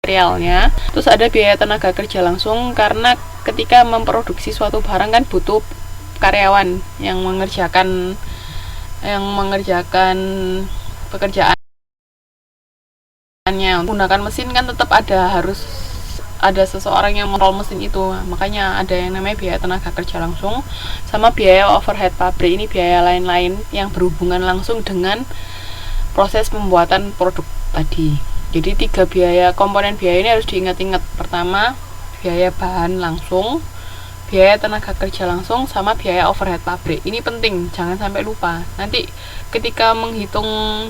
materialnya. Terus ada biaya tenaga kerja langsung, karena ketika memproduksi suatu barang kan butuh karyawan yang mengerjakan pekerjaannya. Menggunakan mesin kan tetap harus ada seseorang yang mengontrol mesin itu, makanya ada yang namanya biaya tenaga kerja langsung sama biaya overhead pabrik. Ini biaya lain-lain yang berhubungan langsung dengan proses pembuatan produk tadi. Jadi 3 komponen biaya ini harus diingat-ingat. Pertama, biaya bahan langsung, biaya tenaga kerja langsung, sama biaya overhead pabrik. Ini penting, jangan sampai lupa. Nanti ketika menghitung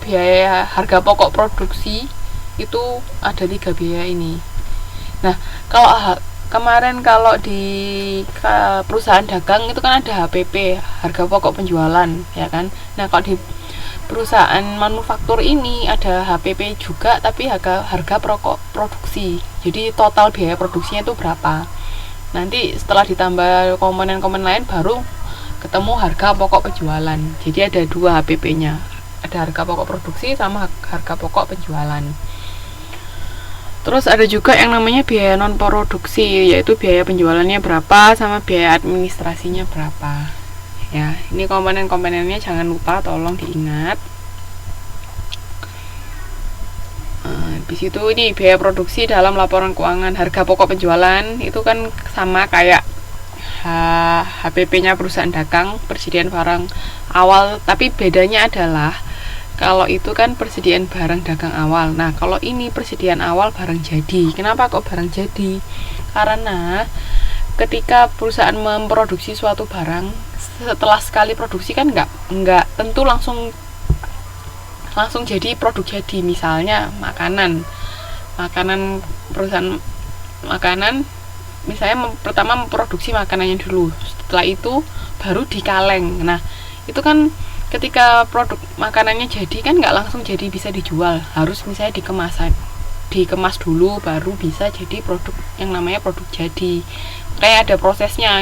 biaya harga pokok produksi itu ada 3 biaya ini. Nah, kalau di perusahaan dagang itu kan ada HPP, harga pokok penjualan, ya kan. Nah, kalau di perusahaan manufaktur ini ada HPP juga, tapi harga pokok produksi. Jadi total biaya produksinya itu berapa. Nanti setelah ditambah komponen-komponen lain baru ketemu harga pokok penjualan. Jadi ada 2 HPP-nya. Ada harga pokok produksi sama harga pokok penjualan. Terus ada juga yang namanya biaya non produksi, yaitu biaya penjualannya berapa sama biaya administrasinya berapa. Ya, ini komponen-komponennya jangan lupa, tolong diingat. Di situ ini biaya produksi dalam laporan keuangan. Harga pokok penjualan itu kan sama kayak HPP-nya perusahaan dagang, persediaan barang awal, tapi bedanya adalah kalau itu kan persediaan barang dagang awal. Nah, kalau ini persediaan awal barang jadi. Kenapa kok barang jadi? Karena ketika perusahaan memproduksi suatu barang, setelah sekali produksi kan nggak tentu langsung jadi produk jadi. Misalnya makanan perusahaan makanan, misalnya pertama memproduksi makanannya dulu, setelah itu baru dikaleng. Nah, itu kan ketika produk makanannya jadi kan nggak langsung jadi bisa dijual, harus misalnya dikemas dulu baru bisa jadi produk yang namanya produk jadi. Kayak ada prosesnya,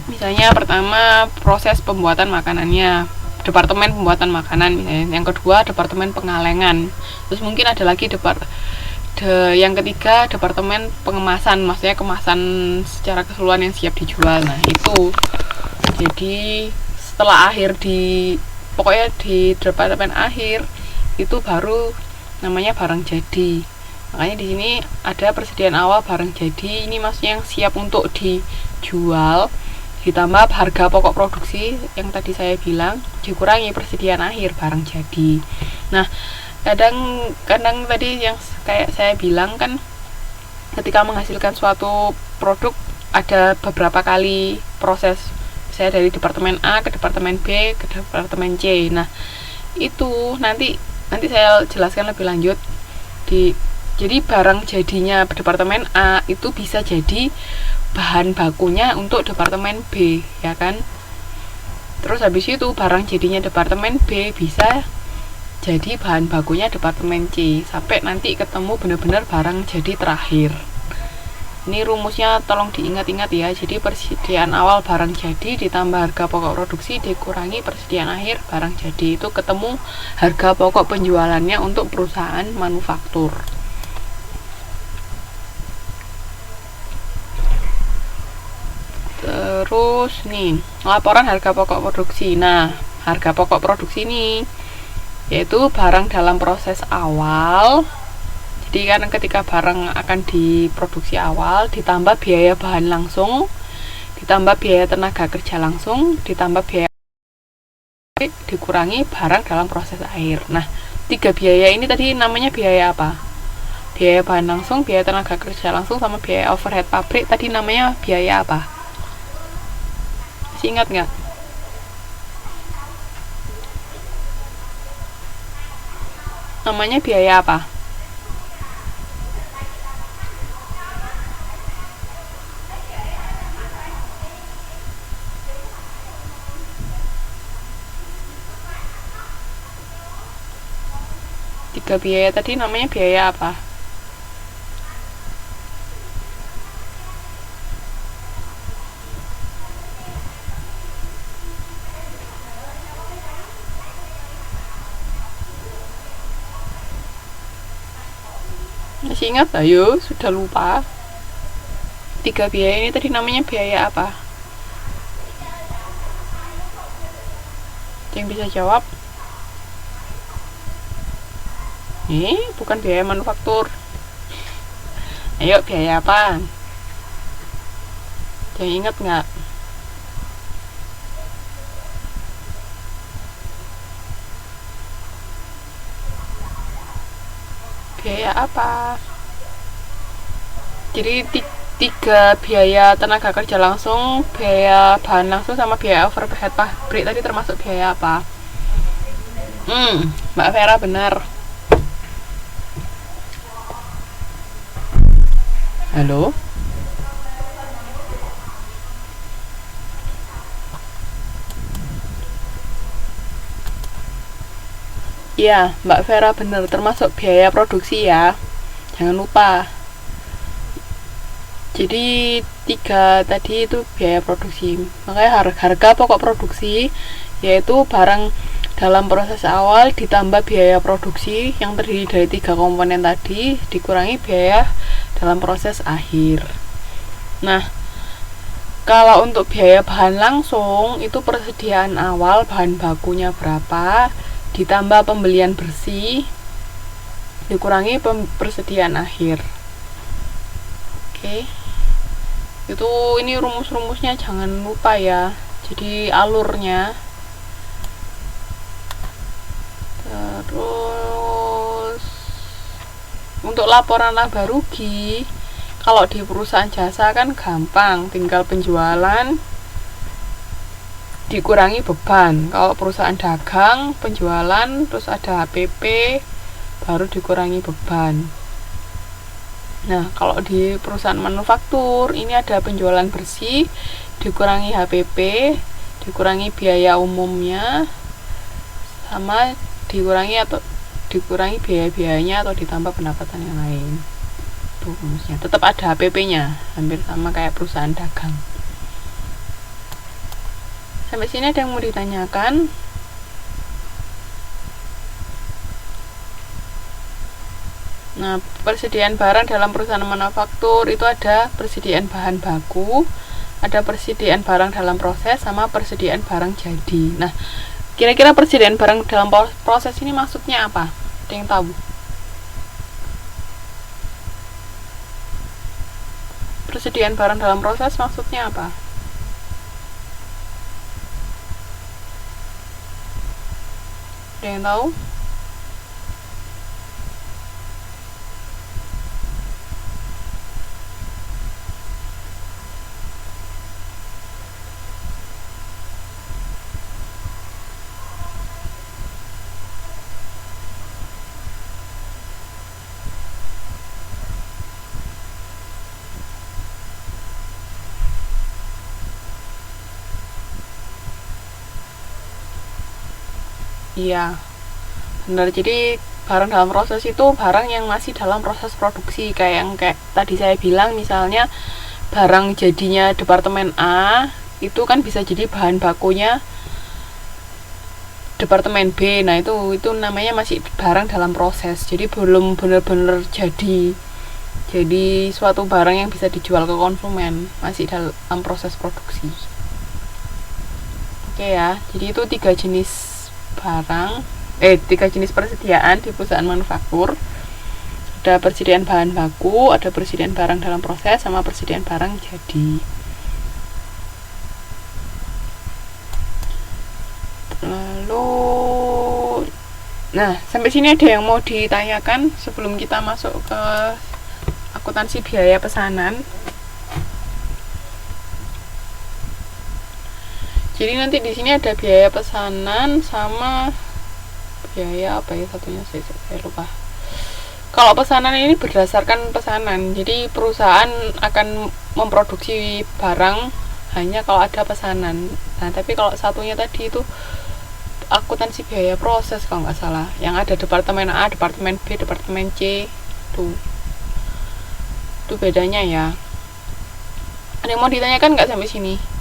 misalnya pertama proses pembuatan makanannya, departemen pembuatan makanan misalnya, yang kedua departemen pengalengan, terus mungkin ada lagi yang ketiga departemen pengemasan, maksudnya kemasan secara keseluruhan yang siap dijual. Nah, itu jadi setelah pokoknya di departemen akhir itu baru namanya barang jadi. Makanya di sini ada persediaan awal barang jadi, ini maksudnya yang siap untuk dijual, ditambah harga pokok produksi yang tadi saya bilang, dikurangi persediaan akhir barang jadi. Nah, kadang tadi yang kayak saya bilang kan, ketika menghasilkan suatu produk ada beberapa kali proses, saya dari departemen A ke departemen B ke departemen C. Nah, itu nanti saya jelaskan lebih lanjut. Jadi barang jadinya departemen A itu bisa jadi bahan bakunya untuk departemen B, ya kan. Terus habis itu barang jadinya departemen B bisa jadi bahan bakunya departemen C, sampai nanti ketemu benar-benar barang jadi terakhir. Ini rumusnya tolong diingat-ingat ya. Jadi persediaan awal barang jadi ditambah harga pokok produksi dikurangi persediaan akhir barang jadi, itu ketemu harga pokok penjualannya untuk perusahaan manufaktur. Terus nih, laporan harga pokok produksi. Nah, harga pokok produksi ini yaitu barang dalam proses awal. Jadi kan ketika barang akan diproduksi awal, ditambah biaya bahan langsung, ditambah biaya tenaga kerja langsung, ditambah biaya dikurangi barang dalam proses akhir. Nah, 3 biaya ini tadi namanya biaya apa? Biaya bahan langsung, biaya tenaga kerja langsung, sama biaya overhead pabrik tadi namanya biaya apa? Masih ingat nggak? Namanya biaya apa? Tiga biaya tadi namanya biaya apa? Masih ingat? Ayo, sudah lupa. 3 biaya ini tadi namanya biaya apa? Yang bisa jawab? Bukan biaya manufaktur. Ayo, biaya apa? Yang ingat nggak? Biaya apa? Jadi 3 biaya tenaga kerja langsung, biaya bahan langsung, sama biaya overhead pabrik tadi termasuk biaya apa? Mbak Vera benar. Halo? Iya, Mbak Vera benar, termasuk biaya produksi ya. Jangan lupa. Jadi 3 tadi itu biaya produksi. Makanya harga pokok produksi yaitu barang dalam proses awal ditambah biaya produksi yang terdiri dari 3 komponen tadi dikurangi biaya dalam proses akhir. Nah, kalau untuk biaya bahan langsung itu persediaan awal bahan bakunya berapa ditambah pembelian bersih dikurangi persediaan akhir. Oke. Itu ini rumus-rumusnya jangan lupa ya. Jadi alurnya. Terus untuk laporan laba rugi kalau di perusahaan jasa kan gampang, tinggal penjualan dikurangi beban. Kalau perusahaan dagang, penjualan terus ada HPP baru dikurangi beban. Nah, kalau di perusahaan manufaktur ini ada penjualan bersih dikurangi HPP, dikurangi biaya umumnya, sama dikurangi biaya-biayanya atau ditambah pendapatan yang lain. Itu rumusnya. Tetap ada HPP-nya, hampir sama kayak perusahaan dagang. Sampai sini ada yang mau ditanyakan? Nah, persediaan barang dalam perusahaan manufaktur itu ada persediaan bahan baku, ada persediaan barang dalam proses, sama persediaan barang jadi. Nah, kira-kira persediaan barang dalam proses ini maksudnya apa? Ada yang tahu? Persediaan barang dalam proses maksudnya apa? Ada yang tahu? Iya, benar. Jadi barang dalam proses itu barang yang masih dalam proses produksi, kayak tadi saya bilang, misalnya barang jadinya departemen A itu kan bisa jadi bahan bakunya departemen B. Nah, itu namanya masih barang dalam proses. Jadi belum benar-benar jadi suatu barang yang bisa dijual ke konsumen, masih dalam proses produksi. Oke ya, jadi itu 3 jenis barang, 3 jenis persediaan di perusahaan manufaktur. Ada persediaan bahan baku, ada persediaan barang dalam proses, sama persediaan barang jadi. Lalu, nah, sampai sini ada yang mau ditanyakan sebelum kita masuk ke akuntansi biaya pesanan? Jadi nanti di sini ada biaya pesanan sama biaya apa ya satunya, saya lupa. Kalau pesanan ini berdasarkan pesanan. Jadi perusahaan akan memproduksi barang hanya kalau ada pesanan. Nah, tapi kalau satunya tadi itu akuntansi biaya proses kalau nggak salah. Yang ada departemen A, departemen B, departemen C. Itu bedanya ya. Ada yang mau ditanyakan nggak sampai sini?